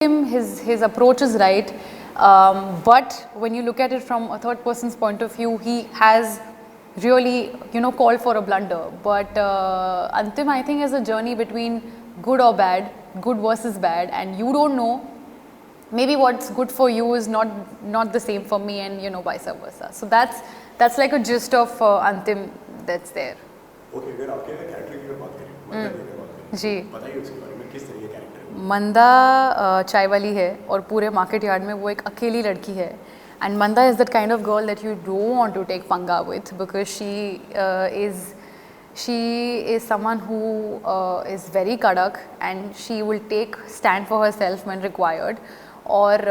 him, his approach is right, but when you look at it from a third person's point of view, he has really called for a blunder. But Antim, I think, is a journey between good or bad, good versus bad, and you don't know. Maybe what's good for you is not the same for me, and vice versa. So that's like a gist of Antim that's there. Okay, अगर आपके character की बात करें, मंदा की बात करें, जी। बताइए उसके बारे में, किस तरह के कैरेक्टर है? मंदा चाय वाली है और पूरे मार्केट यार्ड में वो एक अकेली लड़की है. And Manda is that kind of girl that you don't want to take panga with, because she is someone who is very kadak, and she will take stand for herself when required. और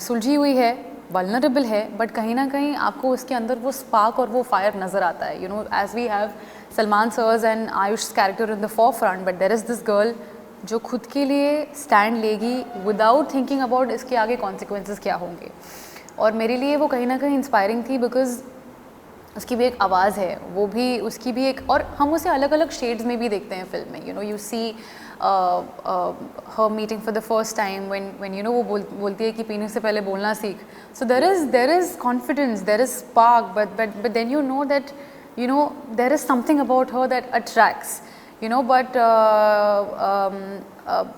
सुलझी हुई है, vulnerable है, but कहीं ना कहीं आपको उसके अंदर वो स्पार्क और वो फायर नज़र आता है. As we have Salman sir's and Ayush character in the forefront, but there is this girl जो खुद के लिए स्टैंड लेगी विदाउट थिंकिंग अबाउट इसके आगे कॉन्सिक्वेंसेस क्या होंगे. और मेरे लिए वो कहीं ना कहीं इंस्पायरिंग थी, बिकॉज उसकी भी एक आवाज़ है, वो भी उसकी भी एक, और हम उसे अलग अलग शेड्स में भी देखते हैं फिल्म में. You see her meeting for the first time when वो बोलती है कि पीने से पहले बोलना सीख. So there is confidence, there is spark, but then you know that there is something about her that attracts. But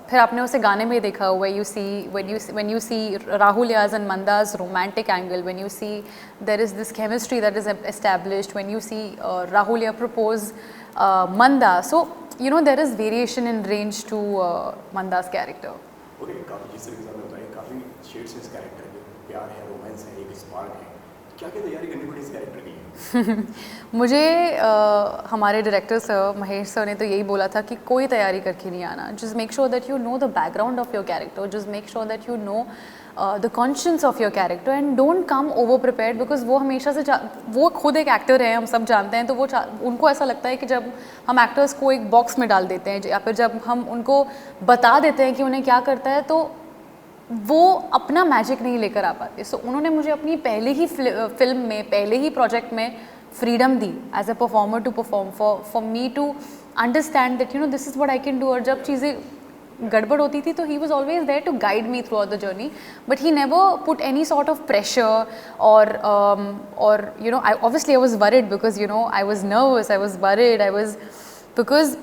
फिर आपने उसे गाने में देखा हुआ, when you see Rahul Yaz and Manda's romantic angle, when you see there is this chemistry that is established, when you see Rahul Yaz propose Manda, so there is variation in range to Manda's character. Okay, काफ़ी जिस तरीके से आपने बताया, काफ़ी shades इस character में, प्यार है, रोमांस है, एक स्पार्क है. क्या क्या तैयारी करनी पड़ी इस कैरेक्टर के लिए? मुझे हमारे डायरेक्टर सर महेश सर ने तो यही बोला था कि कोई तैयारी करके नहीं आना. Just make sure that you know the background of your character, just make sure that you know the conscience of your character, and don't come over prepared, because वो हमेशा से वो खुद एक एक्टर है, हम सब जानते हैं. तो वो उनको ऐसा लगता है कि जब हम एक्टर्स को एक बॉक्स में डाल देते हैं, या फिर जब हम उनको बता देते हैं कि उन्हें क्या करता है, तो वो अपना मैजिक नहीं लेकर आ पाते. सो उन्होंने मुझे अपनी पहले ही फिल्म में, पहले ही प्रोजेक्ट में फ्रीडम दी as a performer to perform, for me to understand that this is what I can do. और जब चीज़ें गड़बड़ होती थी तो he was always there to guide me throughout the journey, but he never put any sort of pressure. और obviously I was worried, because I was nervous, I was worried, because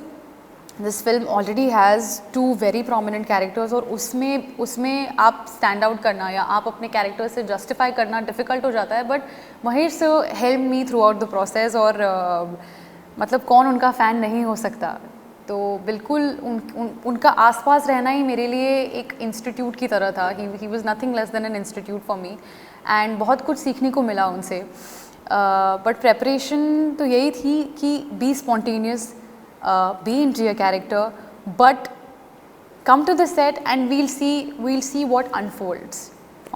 this film already has 2 very prominent characters, और उसमें आप stand out करना या आप अपने character से justify करना डिफ़िकल्ट हो जाता है. बट महेश से help me throughout the process, और मतलब कौन उनका फ़ैन नहीं हो सकता. तो बिल्कुल उनका आसपास रहना ही मेरे लिए एक इंस्टीट्यूट की तरह था. He was nothing less than an institute for me, and बहुत कुछ सीखने को मिला उनसे. बट प्रेपरेशन तो यही थी कि be spontaneous, be into your character, but come to the set and we'll see what unfolds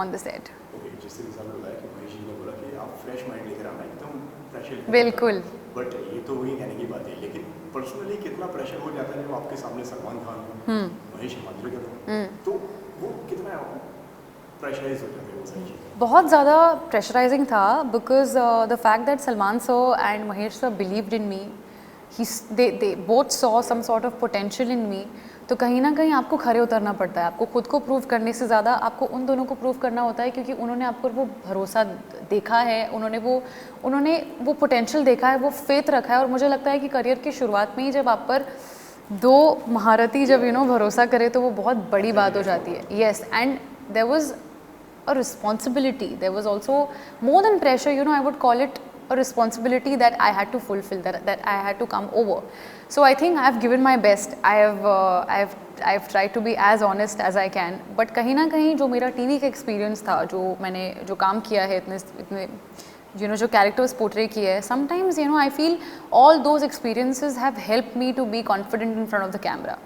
on the set. Okay, जिस तरीके से आपने बताया कि महेश जी ने बोला कि आप फ्रेश माइंड लेकर आना, एकदम फ्रेश. बिल्कुल. बट ये तो वही कहने की बात है, लेकिन पर्सनली कितना प्रेशर हो जाता है जब आपके सामने सलमान खान, महेश मांजरेकर, तो वो कितना प्रेशराइज हो जाते हैं वो सारी चीज़ें? बहुत ज़्यादा प्रेशराइजिंग था, because the fact that Salman sir and Mahesh sir believed in me, they both saw some sort of potential in me. तो कहीं ना कहीं आपको खरे उतरना पड़ता है. आपको खुद को प्रूव करने से ज़्यादा आपको उन दोनों को प्रूव करना होता है, क्योंकि उन्होंने आपको वो भरोसा देखा है, उन्होंने वो पोटेंशियल देखा है, वो फेथ रखा है. और मुझे लगता है कि करियर की शुरुआत में ही जब आप पर 2 महारथी जब भरोसा करे, तो वो बहुत बड़ी बात हो जाती है. Yes, and there was a responsibility, there was also more than pressure, I would call it a responsibility that I had to fulfill, that I had to come over. So I think I have given my best. I have tried to be as honest as I can. But कहीं ना कहीं जो मेरा TV का experience था, जो काम किया है, इतने जो कैरेक्टर्स पोर्ट्रे किए हैं, sometimes I feel all those experiences have helped me to be confident in front of the camera.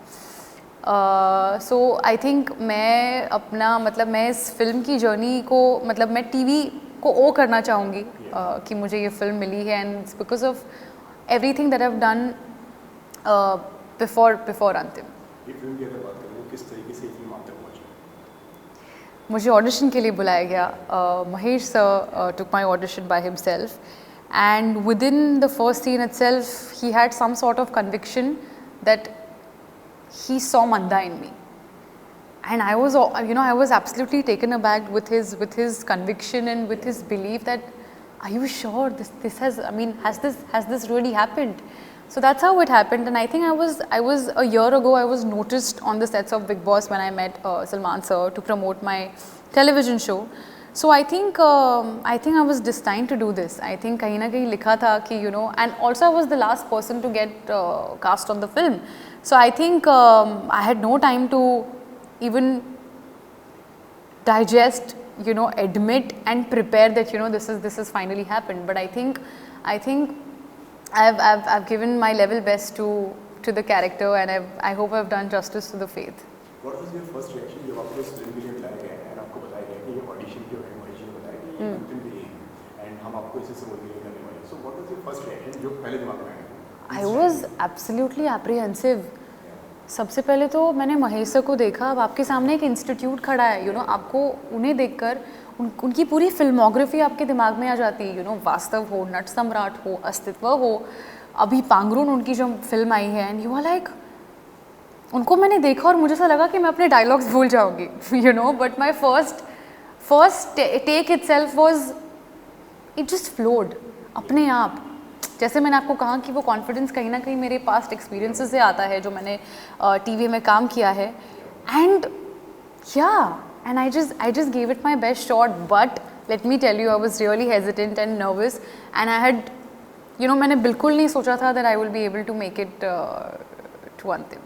So I think मैं इस फिल्म की जर्नी को, मैं टीवी को ओ करना चाहूँगी कि मुझे ये फिल्म मिली है, and it's because of everything that I have done before अंतिम. ये फिल्म की अगर बात करें तो किस तरीके से फिल्म आप तक पहुंची? मुझे ऑडिशन के लिए बुलाया गया. Mahesh sir took my audition by himself, and within the first scene itself he had some sort of conviction that he saw Manda in me, and I was, I was absolutely taken aback with his conviction and with his belief that, are you sure this has, I mean, has this really happened? So that's how it happened, and I think I was a year ago, I was noticed on the sets of Big Boss when I met Salman sir to promote my television show. So I think I was destined to do this. I think कहीं ना कहीं लिखा था कि and also I was the last person to get cast on the film. So I think I had no time to even digest, admit and prepare that this is finally happened. But I think I've given my level best to the character, and I hope I've done justice to the faith. What was your first reaction जब आपको इस film के लिए बुलाया गया and आपको बताया गया कि ये ऑडिशन जो है महेश जी ने बताया कि ये अंतिम के लिए है and हम आपको इसे रोल के लिए करने वाले हैं. So what was your first reaction जो पहले दिमाग में आया? I was absolutely apprehensive. सबसे पहले तो मैंने महेश सर को देखा. अब आपके सामने एक इंस्टीट्यूट खड़ा है, आपको उन्हें देखकर उनकी पूरी फिल्मोग्राफी आपके दिमाग में आ जाती है. वास्तव हो, नट सम्राट हो, अस्तित्व हो, अभी पांगरून उनकी जो फिल्म आई है, एंड यू आर लाइक, उनको मैंने देखा और मुझे ऐसा लगा कि मैं अपने डायलॉग्स भूल जाऊंगी, but my first take itself was, it just flowed अपने आप. जैसे मैंने आपको कहा कि वो कॉन्फिडेंस कहीं ना कहीं मेरे पास्ट एक्सपीरियंसेस से आता है, जो मैंने टीवी में काम किया है, and I just gave it my best shot. But let me tell you, I was really hesitant and nervous, and I had, मैंने बिल्कुल नहीं सोचा था that I will be able to make it to अंतिम.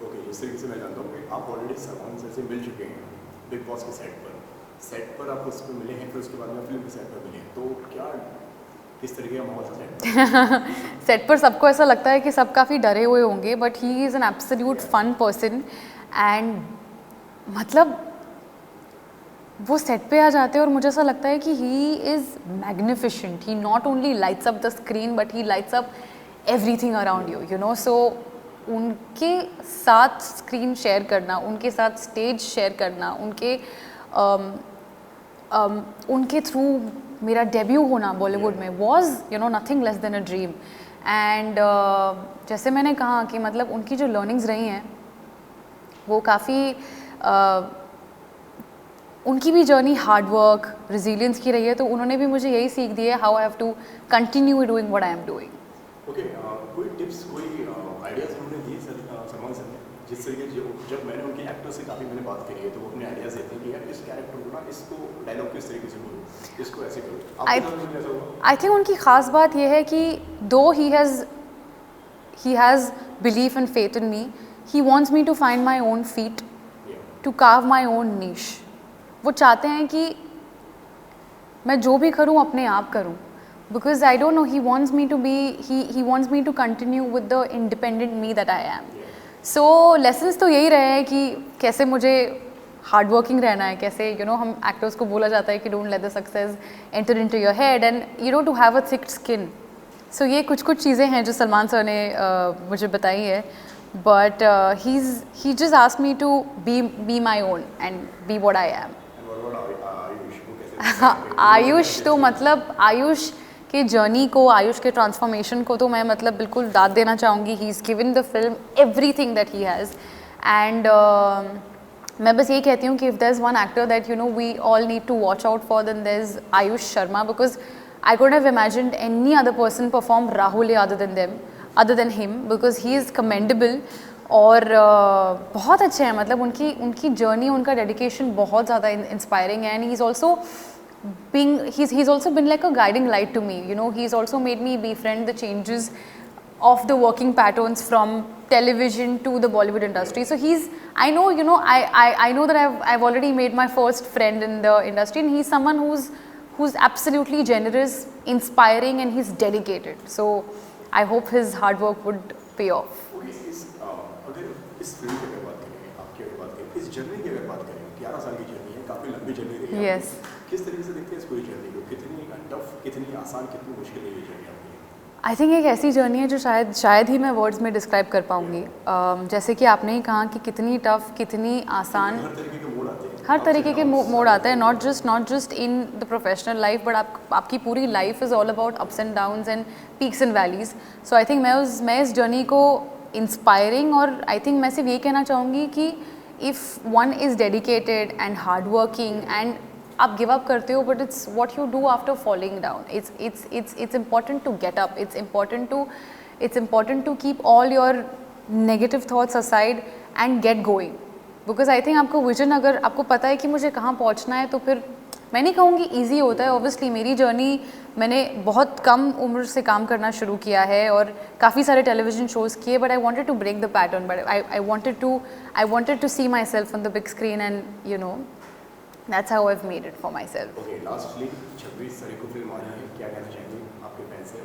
Okay, जिस तरीके से मैं जानता हूँ कि आप ऑलरेडी सलमान सर से मिल चुके हैं बिग बॉस के सेट पर आप उस पर मिले हैं, फिर उसके बाद में फिल्म के सेट पर मिले हैं, तो क्या किस तरीके का माहौल था सेट पर? सबको ऐसा लगता है कि सब काफ़ी डरे हुए होंगे, but he is an absolute fun person, and मतलब वो सेट पे आ जाते हैं और मुझे ऐसा लगता है कि he is magnificent. He not only lights up the screen, but he lights up everything around you. So उनके साथ स्क्रीन शेयर करना, उनके साथ स्टेज शेयर करना, उनके थ्रू मेरा डेब्यू होना बॉलीवुड में was nothing less than a dream. And जैसे मैंने कहा कि मतलब उनकी जो लर्निंग्स रही हैं वो काफ़ी उनकी भी जर्नी हार्ड वर्क, रिजिलियंस की रही है, तो उन्होंने भी मुझे यही सीख दी है, how I have to continue doing what I am doing. Okay, कोई टिप्स, कोई आइडियाज़ उन्होंने दिए सलमान सर ने? जिस तरीके जब मैंने उनके एक्टर से काफ़ी मैंने बात करी है, तो वो अपने आइडियाज़ देते हैं कि यार इस कैरेक्टर को ना, इसको डायलॉग किस तरीके से बोलो, इसको ऐसे करो. आई थिंक उनकी ख़ास बात यह है कि दो he has belief and faith in me, he wants me to find my own feet, to carve my own niche. वो चाहते हैं कि मैं जो भी करूं अपने आप करूं, because I don't know, he wants me to be, he wants me to continue with the independent me that I am. So lessons तो यही रहे हैं कि कैसे मुझे हार्ड वर्किंग रहना है, कैसे हम एक्टर्स को बोला जाता है कि don't let the success enter into your head, and to have a thick skin. So ये कुछ चीज़ें हैं जो सलमान सर ने मुझे बताई है, but he just asked me to be my own and be what I am. Ayush तो मतलब आयुष के जर्नी को, आयुष के ट्रांसफॉर्मेशन को तो मैं मतलब बिल्कुल दाद देना चाहूँगी. He is given the film everything that he has, and मैं बस ये कहती हूँ कि if there is one actor that we all need to watch out for, then there is Ayush Sharma, because I couldn't have imagined any other person perform Rahul other than him, because he is commendable. और बहुत अच्छे हैं, मतलब उनकी journey, उनका dedication बहुत ज़्यादा inspiring है, and he's also been like a guiding light to me. He's also made me befriend the changes of the working patterns from television to the Bollywood industry. So I know that I've already made my first friend in the industry, and he's someone who's absolutely generous, inspiring, and he's dedicated. So I hope his hard work would pay off. अगर इस film की अगर बात करें, आपकी अगर बात करें, इस जर्नी की अगर बात करें, 11 साल की जर्नी है, काफ़ी लंबी जर्नी रही है. Yes. किस तरीके से देखते हैं इस पूरी जर्नी को? कितनी टफ, कितनी आसान, कितनी मुश्किल है ये जर्नी आपकी? आई थिंक एक ऐसी जर्नी है जो शायद ही मैं वर्ड्स में डिस्क्राइब कर पाऊँगी. जैसे कि आपने ही कहा कि कितनी टफ, कितनी आसान, हर तरीके के मोड़ आते हैं, हर तरीके के मोड़ आते हैं, not just in the professional life, but आपकी पूरी life is all about ups and downs and peaks and valleys. So I think मैं इस जर्नी को इंस्पायरिंग, और आई थिंक मैं सिर्फ ये कहना चाहूँगी कि if one is dedicated and hardworking and आप give up करते हो, but it's what you do after falling down. It's important to get up. It's important to keep all your negative thoughts aside and get going. Because I think आपको vision अगर आपको पता है कि मुझे कहाँ पहुँचना है, तो फिर मैं नहीं कहूँगी ईजी होता है. ऑब्वियसली मेरी जर्नी, मैंने बहुत कम उम्र से काम करना शुरू किया है और काफ़ी सारे टेलीविजन शोज़ किए, but I wanted to break the pattern, but I wanted to see myself on the big screen and you know that's how I have made it for myself. Okay, lastly 26 तारीख को film आ रही है, क्या कहना चाहेंगे आपके fans से?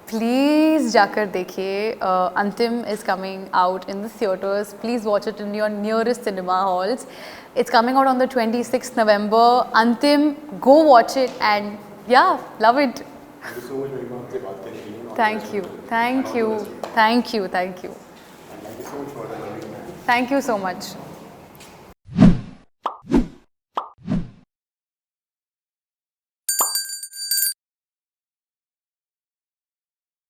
Please जाकर देखिए. अंतिम is coming out in the theatres. Please watch it in your nearest cinema halls. It's coming out on the 26th November. Antim, go watch it and yeah, love it. Thank you so much महिमा, आपसे बात करने के लिए. Thank you, thank you, thank you, thank you. And thank you so much for the lovely. Thank you so much.